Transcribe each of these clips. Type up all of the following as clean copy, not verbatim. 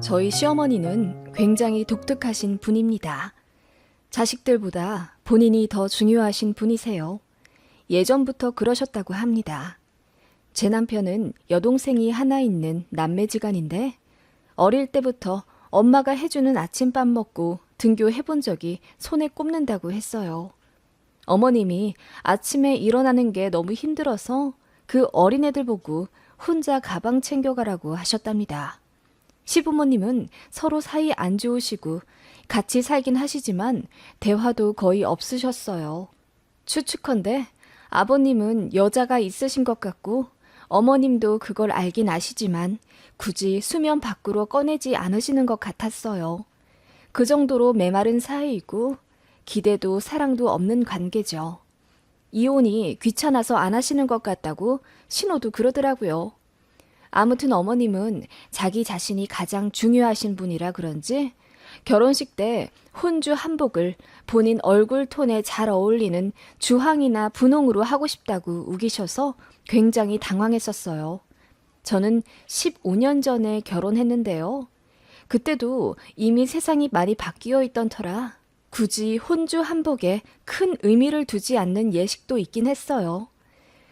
저희 시어머니는 굉장히 독특하신 분입니다. 자식들보다 본인이 더 중요하신 분이세요. 예전부터 그러셨다고 합니다. 제 남편은 여동생이 하나 있는 남매지간인데 어릴 때부터 엄마가 해주는 아침밥 먹고 등교해본 적이 손에 꼽는다고 했어요. 어머님이 아침에 일어나는 게 너무 힘들어서 그 어린애들 보고 혼자 가방 챙겨가라고 하셨답니다. 시부모님은 서로 사이 안 좋으시고 같이 살긴 하시지만 대화도 거의 없으셨어요. 추측컨대 아버님은 여자가 있으신 것 같고 어머님도 그걸 알긴 아시지만 굳이 수면 밖으로 꺼내지 않으시는 것 같았어요. 그 정도로 메마른 사이이고 기대도 사랑도 없는 관계죠. 이혼이 귀찮아서 안 하시는 것 같다고 신호도 그러더라고요. 아무튼 어머님은 자기 자신이 가장 중요하신 분이라 그런지 결혼식 때 혼주 한복을 본인 얼굴 톤에 잘 어울리는 주황이나 분홍으로 하고 싶다고 우기셔서 굉장히 당황했었어요. 저는 15년 전에 결혼했는데요. 그때도 이미 세상이 많이 바뀌어 있던 터라 굳이 혼주 한복에 큰 의미를 두지 않는 예식도 있긴 했어요.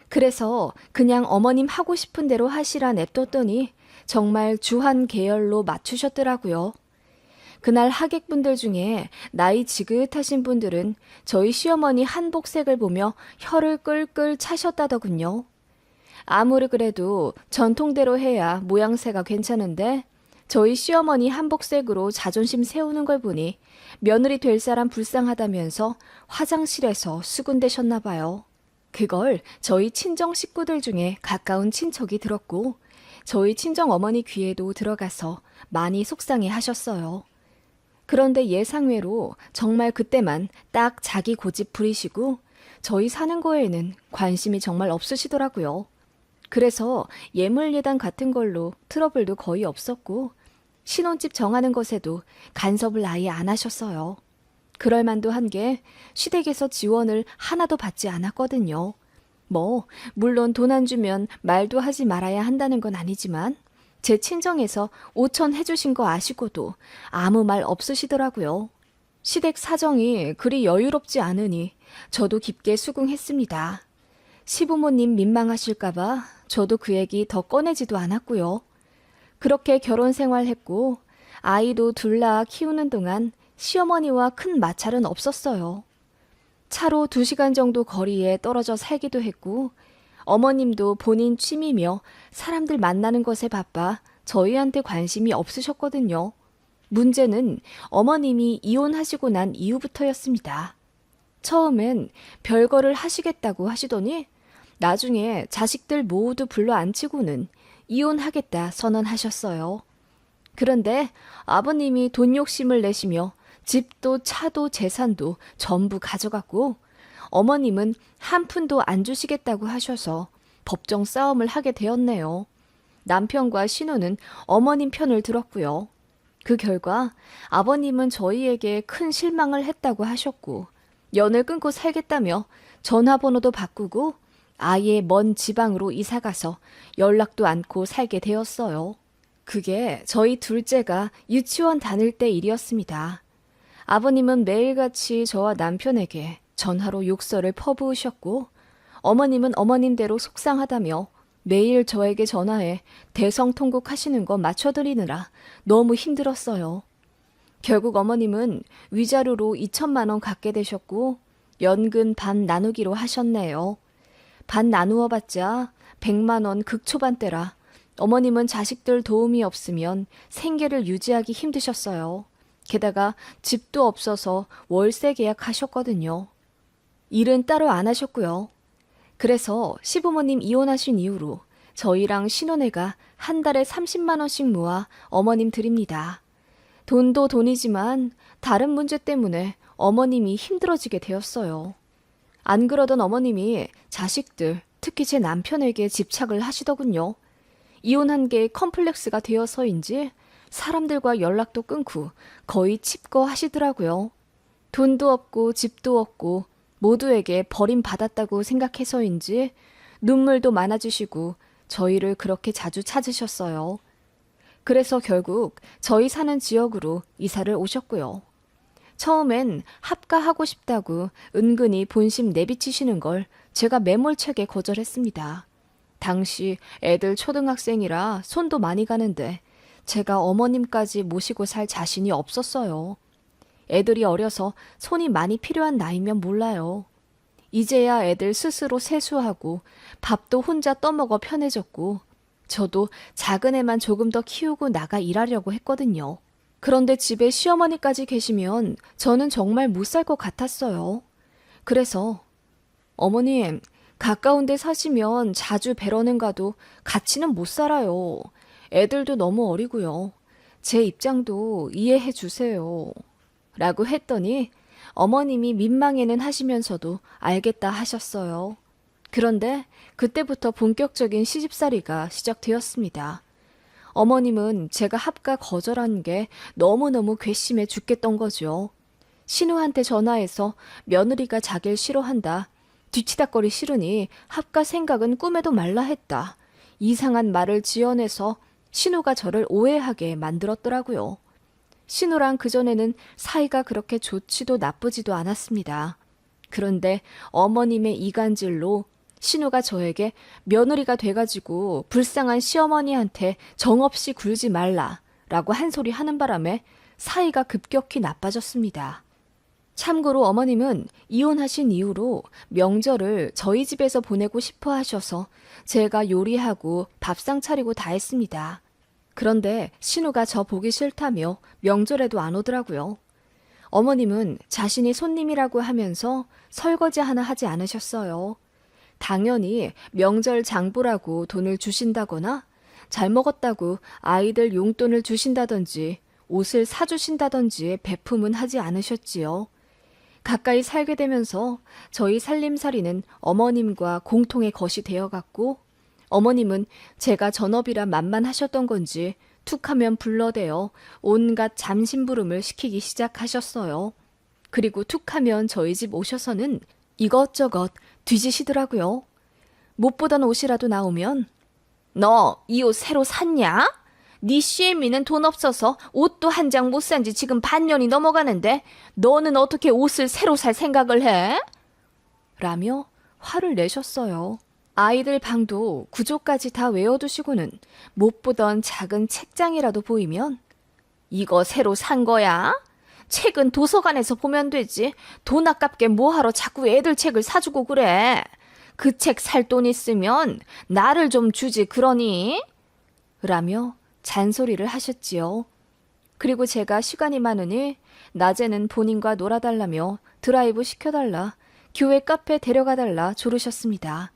그래서 그냥 어머님 하고 싶은 대로 하시라 냅뒀더니 정말 주한 계열로 맞추셨더라고요. 그날 하객분들 중에 나이 지긋하신 분들은 저희 시어머니 한복색을 보며 혀를 끌끌 차셨다더군요. 아무리 그래도 전통대로 해야 모양새가 괜찮은데 저희 시어머니 한복색으로 자존심 세우는 걸 보니 며느리 될 사람 불쌍하다면서 화장실에서 수군대셨나 봐요. 그걸 저희 친정 식구들 중에 가까운 친척이 들었고 저희 친정 어머니 귀에도 들어가서 많이 속상해 하셨어요. 그런데 예상외로 정말 그때만 딱 자기 고집 부리시고 저희 사는 거에는 관심이 정말 없으시더라고요. 그래서 예물예단 같은 걸로 트러블도 거의 없었고 신혼집 정하는 것에도 간섭을 아예 안 하셨어요. 그럴 만도 한 게 시댁에서 지원을 하나도 받지 않았거든요. 물론 돈 안 주면 말도 하지 말아야 한다는 건 아니지만 제 친정에서 5천 해주신 거 아시고도 아무 말 없으시더라고요. 시댁 사정이 그리 여유롭지 않으니 저도 깊게 수긍했습니다. 시부모님 민망하실까봐 저도 그 얘기 더 꺼내지도 않았고요. 그렇게 결혼 생활했고 아이도 둘 낳아 키우는 동안 시어머니와 큰 마찰은 없었어요. 차로 2시간 정도 거리에 떨어져 살기도 했고 어머님도 본인 취미며 사람들 만나는 것에 바빠 저희한테 관심이 없으셨거든요. 문제는 어머님이 이혼하시고 난 이후부터였습니다. 처음엔 별거를 하시겠다고 하시더니 나중에 자식들 모두 불러 앉히고는 이혼하겠다 선언하셨어요. 그런데 아버님이 돈 욕심을 내시며 집도 차도 재산도 전부 가져갔고 어머님은 한 푼도 안 주시겠다고 하셔서 법정 싸움을 하게 되었네요. 남편과 신우는 어머님 편을 들었고요. 그 결과 아버님은 저희에게 큰 실망을 했다고 하셨고 연을 끊고 살겠다며 전화번호도 바꾸고 아예 먼 지방으로 이사가서 연락도 않고 살게 되었어요. 그게 저희 둘째가 유치원 다닐 때 일이었습니다. 아버님은 매일같이 저와 남편에게 전화로 욕설을 퍼부으셨고 어머님은 어머님대로 속상하다며 매일 저에게 전화해 대성통곡하시는 거 맞춰드리느라 너무 힘들었어요. 결국 어머님은 위자료로 2천만 원 갖게 되셨고 연금 반 나누기로 하셨네요. 반 나누어봤자 100만 원 극초반대라 어머님은 자식들 도움이 없으면 생계를 유지하기 힘드셨어요. 게다가 집도 없어서 월세 계약하셨거든요. 일은 따로 안 하셨고요. 그래서 시부모님 이혼하신 이후로 저희랑 신혼애가 한 달에 30만 원씩 모아 어머님 드립니다. 돈도 돈이지만 다른 문제 때문에 어머님이 힘들어지게 되었어요. 안 그러던 어머님이 자식들, 특히 제 남편에게 집착을 하시더군요. 이혼한 게 컴플렉스가 되어서인지 사람들과 연락도 끊고 거의 칩거 하시더라고요. 돈도 없고 집도 없고 모두에게 버림받았다고 생각해서인지 눈물도 많아지시고 저희를 그렇게 자주 찾으셨어요. 그래서 결국 저희 사는 지역으로 이사를 오셨고요. 처음엔 합가하고 싶다고 은근히 본심 내비치시는 걸 제가 매몰차게 거절했습니다. 당시 애들 초등학생이라 손도 많이 가는데 제가 어머님까지 모시고 살 자신이 없었어요. 애들이 어려서 손이 많이 필요한 나이면 몰라요. 이제야 애들 스스로 세수하고 밥도 혼자 떠먹어 편해졌고 저도 작은 애만 조금 더 키우고 나가 일하려고 했거든요. 그런데 집에 시어머니까지 계시면 저는 정말 못 살 것 같았어요. 그래서 어머님, 가까운 데 사시면 자주 뵈러는 가도 같이는 못 살아요. 애들도 너무 어리고요. 제 입장도 이해해 주세요. 라고 했더니 어머님이 민망해는 하시면서도 알겠다 하셨어요. 그런데 그때부터 본격적인 시집살이가 시작되었습니다. 어머님은 제가 합가 거절한 게 너무너무 괘씸해 죽겠던 거죠. 신우한테 전화해서 며느리가 자길 싫어한다. 뒤치다거리 싫으니 합가 생각은 꿈에도 말라 했다. 이상한 말을 지어내서 신우가 저를 오해하게 만들었더라고요. 신우랑 그전에는 사이가 그렇게 좋지도 나쁘지도 않았습니다. 그런데 어머님의 이간질로 신우가 저에게 며느리가 돼가지고 불쌍한 시어머니한테 정없이 굴지 말라라고 한 소리 하는 바람에 사이가 급격히 나빠졌습니다. 참고로 어머님은 이혼하신 이후로 명절을 저희 집에서 보내고 싶어 하셔서 제가 요리하고 밥상 차리고 다 했습니다. 그런데 신우가 저 보기 싫다며 명절에도 안 오더라고요. 어머님은 자신이 손님이라고 하면서 설거지 하나 하지 않으셨어요. 당연히 명절 장보라고 돈을 주신다거나 잘 먹었다고 아이들 용돈을 주신다든지 옷을 사주신다든지 배품은 하지 않으셨지요. 가까이 살게 되면서 저희 살림살이는 어머님과 공통의 것이 되어갔고 어머님은 제가 전업이라 만만하셨던 건지 툭하면 불러대어 온갖 잠심부름을 시키기 시작하셨어요. 그리고 툭하면 저희 집 오셔서는 이것저것 뒤지시더라고요. 못 보던 옷이라도 나오면 너 이 옷 새로 샀냐? 네 시애미는 돈 없어서 옷도 한 장 못 산 지 지금 반년이 넘어가는데 너는 어떻게 옷을 새로 살 생각을 해? 라며 화를 내셨어요. 아이들 방도 구조까지 다 외워두시고는 못 보던 작은 책장이라도 보이면 이거 새로 산 거야? 책은 도서관에서 보면 되지. 돈 아깝게 뭐하러 자꾸 애들 책을 사주고 그래. 그 책 살 돈 있으면 나를 좀 주지 그러니? 라며 잔소리를 하셨지요. 그리고 제가 시간이 많으니 낮에는 본인과 놀아달라며 드라이브 시켜달라, 교회 카페 데려가달라 조르셨습니다.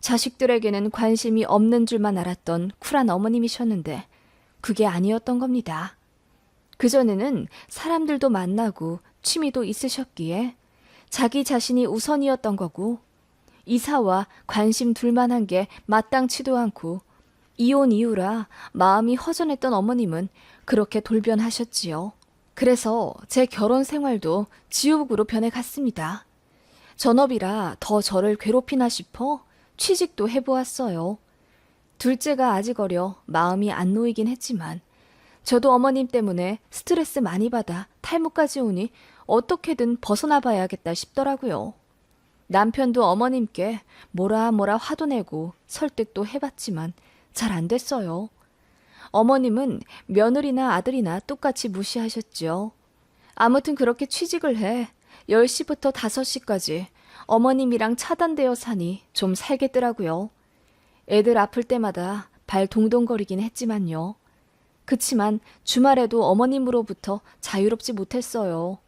자식들에게는 관심이 없는 줄만 알았던 쿨한 어머님이셨는데 그게 아니었던 겁니다. 그전에는 사람들도 만나고 취미도 있으셨기에 자기 자신이 우선이었던 거고 이사와 관심 둘만 한 게 마땅치도 않고 이혼 이후라 마음이 허전했던 어머님은 그렇게 돌변하셨지요. 그래서 제 결혼 생활도 지옥으로 변해갔습니다. 전업이라 더 저를 괴롭히나 싶어 취직도 해보았어요. 둘째가 아직 어려 마음이 안 놓이긴 했지만 저도 어머님 때문에 스트레스 많이 받아 탈모까지 오니 어떻게든 벗어나 봐야겠다 싶더라고요. 남편도 어머님께 뭐라 화도 내고 설득도 해봤지만 잘 안 됐어요. 어머님은 며느리나 아들이나 똑같이 무시하셨죠. 아무튼 그렇게 취직을 해 10시부터 5시까지 어머님이랑 차단되어 사니 좀 살겠더라고요. 애들 아플 때마다 발 동동거리긴 했지만요. 그치만 주말에도 어머님으로부터 자유롭지 못했어요.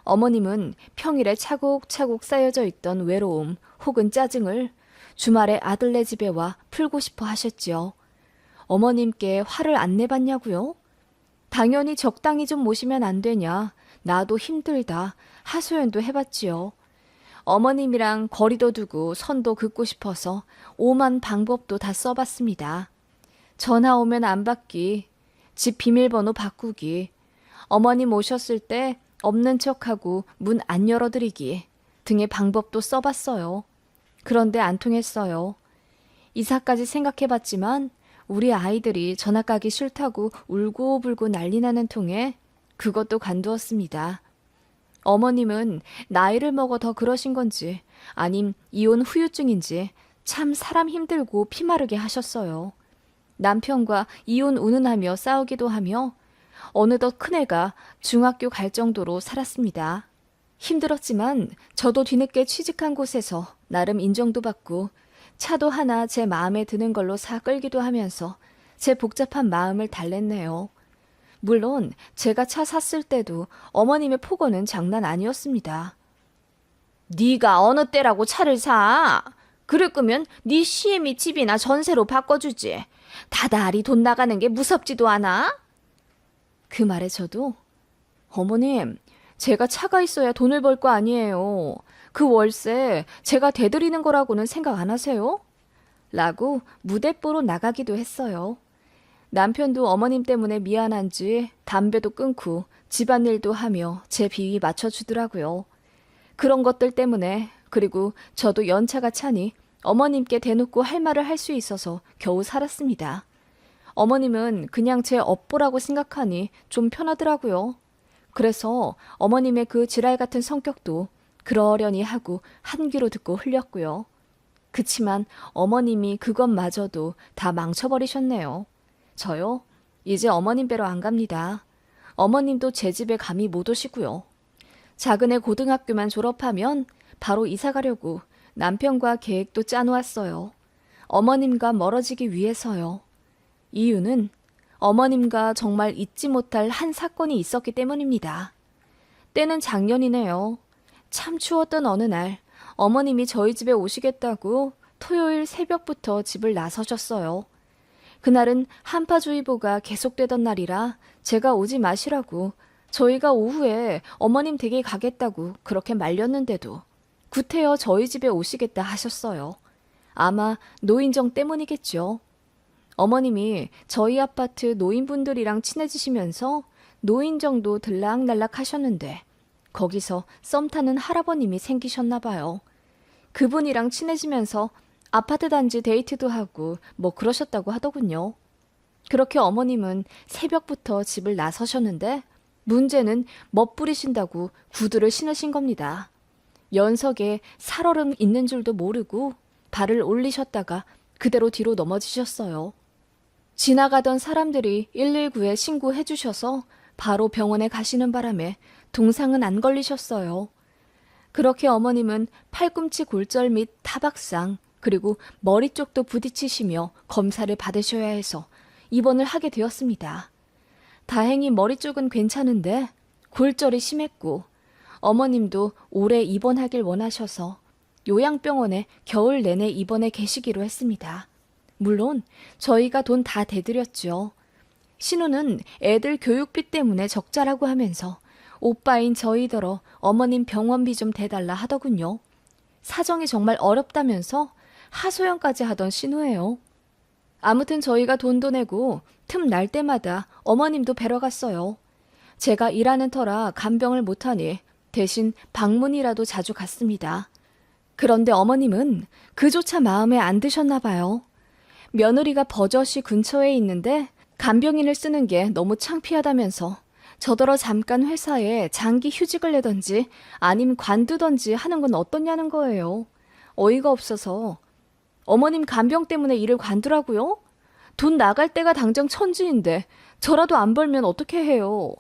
어머님은 평일에 차곡차곡 쌓여져 있던 외로움 혹은 짜증을 주말에 아들네 집에 와 풀고 싶어 하셨지요. 어머님께 화를 안 내봤냐고요? 당연히 적당히 좀 모시면 안 되냐. 나도 힘들다. 하소연도 해봤지요. 어머님이랑 거리도 두고 선도 긋고 싶어서 오만 방법도 다 써봤습니다. 전화 오면 안 받기, 집 비밀번호 바꾸기, 어머님 오셨을 때 없는 척하고 문 안 열어드리기, 등의 방법도 써봤어요. 그런데 안 통했어요. 이사까지 생각해봤지만 우리 아이들이 전학 가기 싫다고 울고불고 난리 나는 통에 그것도 관두었습니다. 어머님은 나이를 먹어 더 그러신 건지 아님 이혼 후유증인지 참 사람 힘들고 피마르게 하셨어요. 남편과 이혼 운운하며 싸우기도 하며 어느덧 큰애가 중학교 갈 정도로 살았습니다. 힘들었지만 저도 뒤늦게 취직한 곳에서 나름 인정도 받고 차도 하나 제 마음에 드는 걸로 사 끌기도 하면서 제 복잡한 마음을 달랬네요. 물론 제가 차 샀을 때도 어머님의 폭언은 장난 아니었습니다. 네가 어느 때라고 차를 사? 그럴 거면 네 시엠이 집이나 전세로 바꿔주지. 다달이 돈 나가는 게 무섭지도 않아? 그 말에 저도 어머님, 제가 차가 있어야 돈을 벌 거 아니에요. 그 월세 제가 대드리는 거라고는 생각 안 하세요? 라고 무대뽀로 나가기도 했어요. 남편도 어머님 때문에 미안한지 담배도 끊고 집안일도 하며 제 비위 맞춰주더라고요. 그런 것들 때문에 그리고 저도 연차가 차니 어머님께 대놓고 할 말을 할 수 있어서 겨우 살았습니다. 어머님은 그냥 제 업보라고 생각하니 좀 편하더라고요. 그래서 어머님의 그 지랄 같은 성격도 그러려니 하고 한 귀로 듣고 흘렸고요. 그치만 어머님이 그것마저도 다 망쳐버리셨네요. 저요? 이제 어머님 뵈러 안 갑니다. 어머님도 제 집에 감히 못 오시고요. 작은 애 고등학교만 졸업하면 바로 이사 가려고 남편과 계획도 짜놓았어요. 어머님과 멀어지기 위해서요. 이유는 어머님과 정말 잊지 못할 한 사건이 있었기 때문입니다. 때는 작년이네요. 참 추웠던 어느 날 어머님이 저희 집에 오시겠다고 토요일 새벽부터 집을 나서셨어요. 그날은 한파주의보가 계속되던 날이라 제가 오지 마시라고 저희가 오후에 어머님 댁에 가겠다고 그렇게 말렸는데도 구태여 저희 집에 오시겠다 하셨어요. 아마 노인정 때문이겠죠. 어머님이 저희 아파트 노인분들이랑 친해지시면서 노인정도 들락날락 하셨는데 거기서 썸 타는 할아버님이 생기셨나 봐요. 그분이랑 친해지면서 아파트 단지 데이트도 하고 뭐 그러셨다고 하더군요. 그렇게 어머님은 새벽부터 집을 나서셨는데 문제는 멋부리신다고 구두를 신으신 겁니다. 연석에 살얼음 있는 줄도 모르고 발을 올리셨다가 그대로 뒤로 넘어지셨어요. 지나가던 사람들이 119에 신고해 주셔서 바로 병원에 가시는 바람에 동상은 안 걸리셨어요. 그렇게 어머님은 팔꿈치 골절 및 타박상 그리고 머리 쪽도 부딪히시며 검사를 받으셔야 해서 입원을 하게 되었습니다. 다행히 머리 쪽은 괜찮은데 골절이 심했고 어머님도 오래 입원하길 원하셔서 요양병원에 겨울 내내 입원해 계시기로 했습니다. 물론 저희가 돈 다 대드렸죠. 신우는 애들 교육비 때문에 적자라고 하면서 오빠인 저희더러 어머님 병원비 좀 대달라 하더군요. 사정이 정말 어렵다면서 하소연까지 하던 신우예요. 아무튼 저희가 돈도 내고 틈 날 때마다 어머님도 뵈러 갔어요. 제가 일하는 터라 간병을 못하니 대신 방문이라도 자주 갔습니다. 그런데 어머님은 그조차 마음에 안 드셨나 봐요. 며느리가 버젓이 근처에 있는데 간병인을 쓰는 게 너무 창피하다면서 저더러 잠깐 회사에 장기 휴직을 내던지 아님 관두던지 하는 건 어떠냐는 거예요. 어이가 없어서 어머님 간병 때문에 일을 관두라고요? 돈 나갈 때가 당장 천지인데 저라도 안 벌면 어떻게 해요?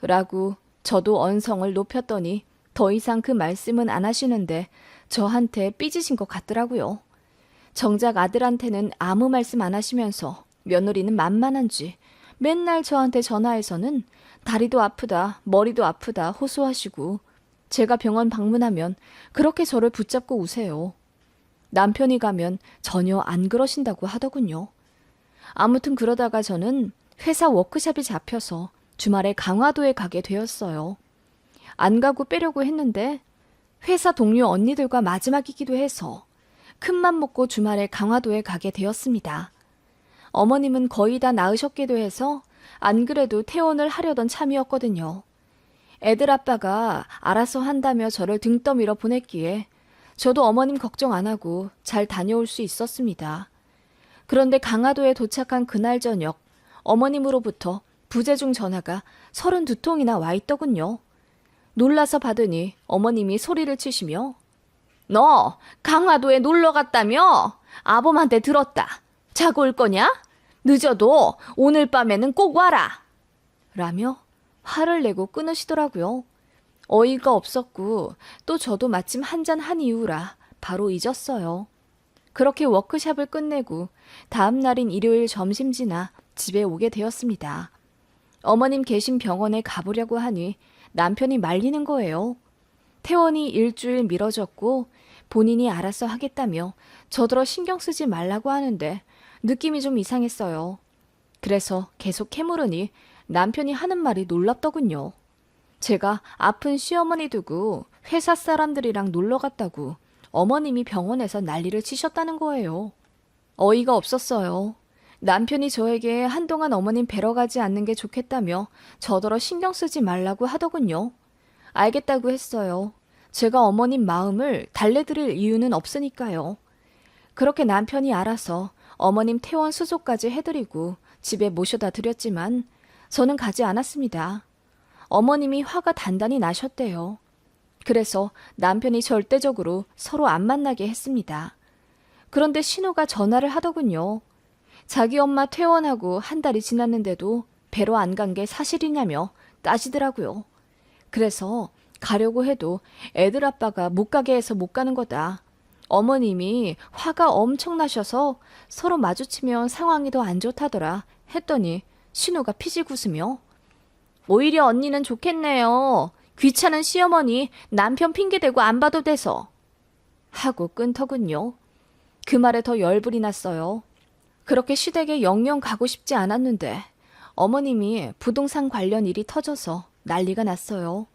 라고 저도 언성을 높였더니 더 이상 그 말씀은 안 하시는데 저한테 삐지신 것 같더라고요. 정작 아들한테는 아무 말씀 안 하시면서 며느리는 만만한지 맨날 저한테 전화해서는 다리도 아프다, 머리도 아프다 호소하시고 제가 병원 방문하면 그렇게 저를 붙잡고 우세요. 남편이 가면 전혀 안 그러신다고 하더군요. 아무튼 그러다가 저는 회사 워크숍이 잡혀서 주말에 강화도에 가게 되었어요. 안 가고 빼려고 했는데 회사 동료 언니들과 마지막이기도 해서 큰맘 먹고 주말에 강화도에 가게 되었습니다. 어머님은 거의 다 나으셨기도 해서 안 그래도 퇴원을 하려던 참이었거든요. 애들 아빠가 알아서 한다며 저를 등 떠밀어 보냈기에 저도 어머님 걱정 안 하고 잘 다녀올 수 있었습니다. 그런데 강화도에 도착한 그날 저녁 어머님으로부터 부재중 전화가 32통이나 와 있더군요. 놀라서 받으니 어머님이 소리를 치시며 너 강화도에 놀러 갔다며? 아범한테 들었다. 자고 올 거냐? 늦어도 오늘 밤에는 꼭 와라. 라며 화를 내고 끊으시더라고요. 어이가 없었고 또 저도 마침 한잔 한 이유라 바로 잊었어요. 그렇게 워크숍을 끝내고 다음 날인 일요일 점심 지나 집에 오게 되었습니다. 어머님 계신 병원에 가보려고 하니 남편이 말리는 거예요. 퇴원이 일주일 미뤄졌고 본인이 알아서 하겠다며 저더러 신경 쓰지 말라고 하는데 느낌이 좀 이상했어요. 그래서 계속 캐물으니 남편이 하는 말이 놀랍더군요. 제가 아픈 시어머니 두고 회사 사람들이랑 놀러 갔다고 어머님이 병원에서 난리를 치셨다는 거예요. 어이가 없었어요. 남편이 저에게 한동안 어머님 뵈러 가지 않는 게 좋겠다며 저더러 신경 쓰지 말라고 하더군요. 알겠다고 했어요. 제가 어머님 마음을 달래드릴 이유는 없으니까요. 그렇게 남편이 알아서 어머님 퇴원 수속까지 해드리고 집에 모셔다 드렸지만 저는 가지 않았습니다. 어머님이 화가 단단히 나셨대요. 그래서 남편이 절대적으로 서로 안 만나게 했습니다. 그런데 신우가 전화를 하더군요. 자기 엄마 퇴원하고 한 달이 지났는데도 뵈러 안 간 게 사실이냐며 따지더라고요. 그래서 가려고 해도 애들 아빠가 못 가게 해서 못 가는 거다. 어머님이 화가 엄청 나셔서 서로 마주치면 상황이 더 안 좋다더라 했더니 신우가 피식 웃으며 오히려 언니는 좋겠네요. 귀찮은 시어머니 남편 핑계대고 안 봐도 돼서 하고 끊더군요. 그 말에 더 열불이 났어요. 그렇게 시댁에 영영 가고 싶지 않았는데 어머님이 부동산 관련 일이 터져서 난리가 났어요.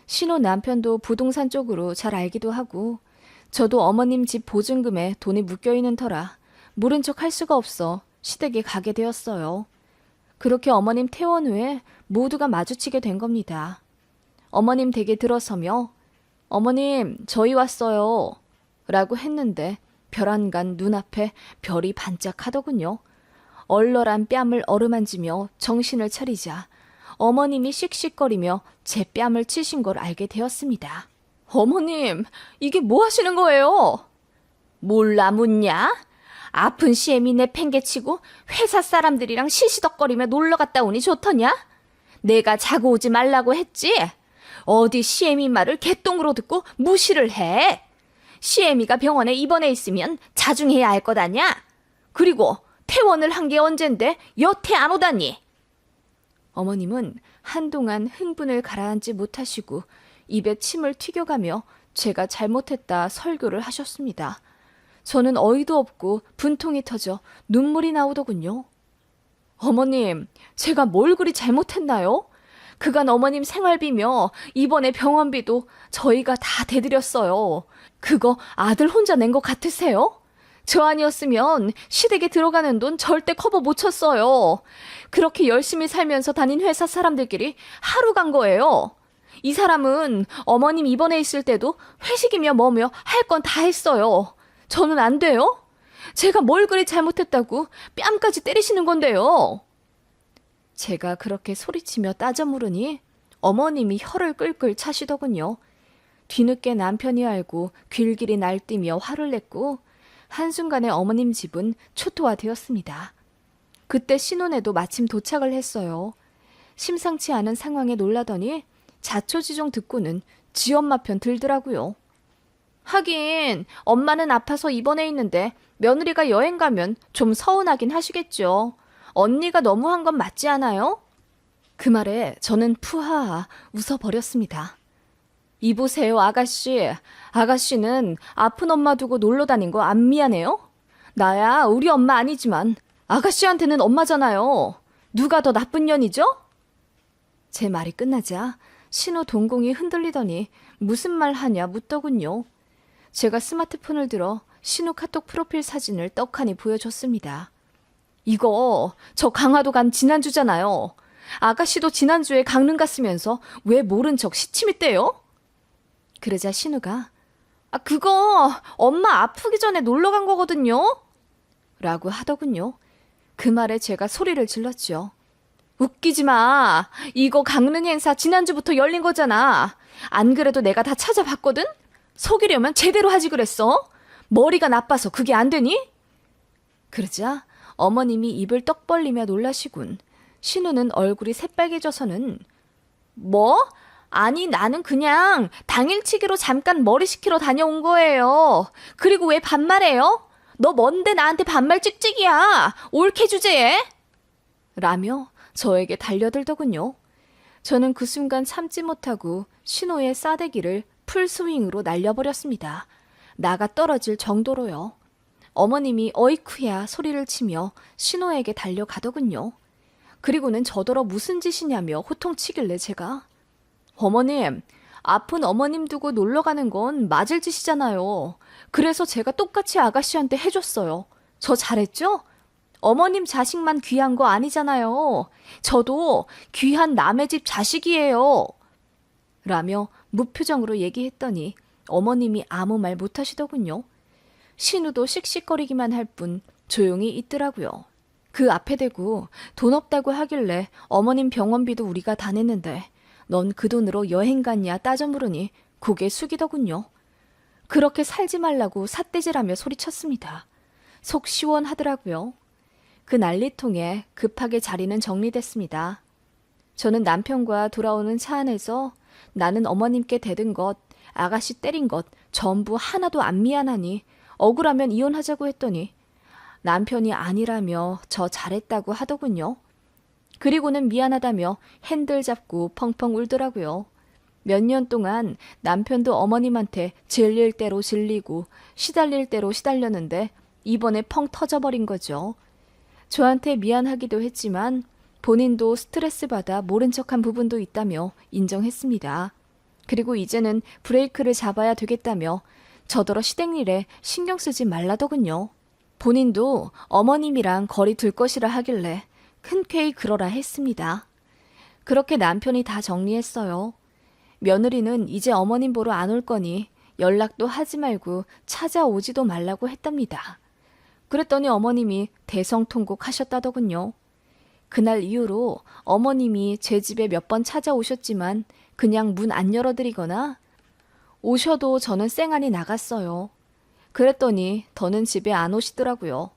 신호 남편도 부동산 쪽으로 잘 알기도 하고 저도 어머님 집 보증금에 돈이 묶여있는 터라 모른 척 할 수가 없어 시댁에 가게 되었어요. 그렇게 어머님 퇴원 후에 모두가 마주치게 된 겁니다. 어머님 댁에 들어서며 어머님 저희 왔어요 라고 했는데 벼란간 눈앞에 별이 반짝하더군요. 얼얼한 뺨을 어루만지며 정신을 차리자 어머님이 씩씩거리며 제 뺨을 치신 걸 알게 되었습니다. 어머님, 이게 뭐 하시는 거예요? 몰라 묻냐? 아픈 시애미 내팽개치고 회사 사람들이랑 시시덕거리며 놀러 갔다 오니 좋더냐? 내가 자고 오지 말라고 했지? 어디 시애미 말을 개똥으로 듣고 무시를 해? 시애미가 병원에 입원해 있으면 자중해야 할 것 아냐? 그리고 퇴원을 한 게 언젠데 여태 안 오다니? 어머님은 한동안 흥분을 가라앉지 못하시고 입에 침을 튀겨가며 제가 잘못했다 설교를 하셨습니다. 저는 어이도 없고 분통이 터져 눈물이 나오더군요. 어머님, 제가 뭘 그리 잘못했나요? 그간 어머님 생활비며 이번에 병원비도 저희가 다 대드렸어요. 그거 아들 혼자 낸 것 같으세요? 저 아니었으면 시댁에 들어가는 돈 절대 커버 못 쳤어요. 그렇게 열심히 살면서 다닌 회사 사람들끼리 하루 간 거예요. 이 사람은 어머님 입원해 있을 때도 회식이며 뭐며 할 건 다 했어요. 저는 안 돼요? 제가 뭘 그리 잘못했다고 뺨까지 때리시는 건데요. 제가 그렇게 소리치며 따져 물으니 어머님이 혀를 끌끌 차시더군요. 뒤늦게 남편이 알고 귀길이 날뛰며 화를 냈고 한순간에 어머님 집은 초토화되었습니다. 그때 신혼에도 마침 도착을 했어요. 심상치 않은 상황에 놀라더니 자초지종 듣고는 지 엄마 편 들더라고요. 하긴 엄마는 아파서 입원해 있는데 며느리가 여행 가면 좀 서운하긴 하시겠죠. 언니가 너무한 건 맞지 않아요? 그 말에 저는 푸하하 웃어버렸습니다. 이보세요, 아가씨. 아가씨는 아픈 엄마 두고 놀러 다닌 거 안 미안해요? 나야 우리 엄마 아니지만 아가씨한테는 엄마잖아요. 누가 더 나쁜 년이죠? 제 말이 끝나자 신호 동공이 흔들리더니 무슨 말 하냐 묻더군요. 제가 스마트폰을 들어 신호 카톡 프로필 사진을 떡하니 보여줬습니다. 이거 저 강화도 간 지난주잖아요. 아가씨도 지난주에 강릉 갔으면서 왜 모른 척 시침이 떼요? 그러자 신우가 그거 엄마 아프기 전에 놀러 간 거거든요. 라고 하더군요. 그 말에 제가 소리를 질렀죠. 웃기지 마. 이거 강릉 행사 지난주부터 열린 거잖아. 안 그래도 내가 다 찾아봤거든? 속이려면 제대로 하지 그랬어. 머리가 나빠서 그게 안 되니? 그러자 어머님이 입을 떡 벌리며 놀라시군. 신우는 얼굴이 새빨개져서는 뭐? 아니 나는 그냥 당일치기로 잠깐 머리 식히러 다녀온 거예요. 그리고 왜 반말해요? 너 뭔데 나한테 반말 찍찍이야. 올케 주제에? 라며 저에게 달려들더군요. 저는 그 순간 참지 못하고 신호의 싸대기를 풀스윙으로 날려버렸습니다. 나가 떨어질 정도로요. 어머님이 어이쿠야 소리를 치며 신호에게 달려가더군요. 그리고는 저더러 무슨 짓이냐며 호통치길래 제가 어머님, 아픈 어머님 두고 놀러 가는 건 맞을 짓이잖아요. 그래서 제가 똑같이 아가씨한테 해줬어요. 저 잘했죠? 어머님 자식만 귀한 거 아니잖아요. 저도 귀한 남의 집 자식이에요. 라며 무표정으로 얘기했더니 어머님이 아무 말 못하시더군요. 신우도 씩씩거리기만 할 뿐 조용히 있더라고요. 그 앞에 대고 돈 없다고 하길래 어머님 병원비도 우리가 다 냈는데 넌 그 돈으로 여행 갔냐 따져 물으니 고개 숙이더군요. 그렇게 살지 말라고 삿대질하며 소리쳤습니다. 속 시원하더라고요. 그 난리통에 급하게 자리는 정리됐습니다. 저는 남편과 돌아오는 차 안에서 나는 어머님께 대든 것, 아가씨 때린 것 전부 하나도 안 미안하니 억울하면 이혼하자고 했더니 남편이 아니라며 저 잘했다고 하더군요. 그리고는 미안하다며 핸들 잡고 펑펑 울더라고요. 몇 년 동안 남편도 어머님한테 질릴 대로 질리고 시달릴 대로 시달렸는데 이번에 펑 터져버린 거죠. 저한테 미안하기도 했지만 본인도 스트레스 받아 모른 척한 부분도 있다며 인정했습니다. 그리고 이제는 브레이크를 잡아야 되겠다며 저더러 시댁일에 신경 쓰지 말라더군요. 본인도 어머님이랑 거리 둘 것이라 하길래 흔쾌히 그러라 했습니다. 그렇게 남편이 다 정리했어요. 며느리는 이제 어머님 보러 안 올 거니 연락도 하지 말고 찾아오지도 말라고 했답니다. 그랬더니 어머님이 대성통곡 하셨다더군요. 그날 이후로 어머님이 제 집에 몇 번 찾아오셨지만 그냥 문 안 열어드리거나 오셔도 저는 쌩안이 나갔어요. 그랬더니 더는 집에 안 오시더라고요.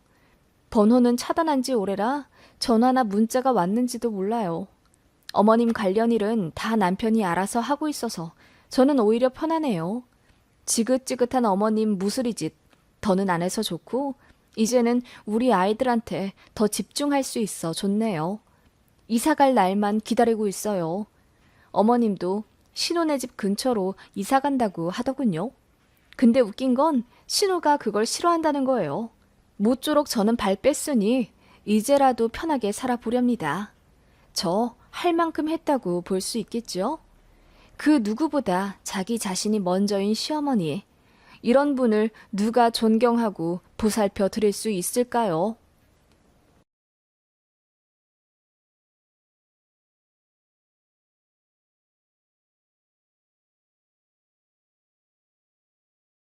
번호는 차단한 지 오래라 전화나 문자가 왔는지도 몰라요. 어머님 관련 일은 다 남편이 알아서 하고 있어서 저는 오히려 편하네요. 지긋지긋한 어머님 무스리짓 더는 안 해서 좋고 이제는 우리 아이들한테 더 집중할 수 있어 좋네요. 이사갈 날만 기다리고 있어요. 어머님도 신혼의 집 근처로 이사 간다고 하더군요. 근데 웃긴 건 신우가 그걸 싫어한다는 거예요. 모쪼록 저는 발 뺐으니 이제라도 편하게 살아보렵니다. 저 할 만큼 했다고 볼 수 있겠죠? 그 누구보다 자기 자신이 먼저인 시어머니. 이런 분을 누가 존경하고 보살펴 드릴 수 있을까요?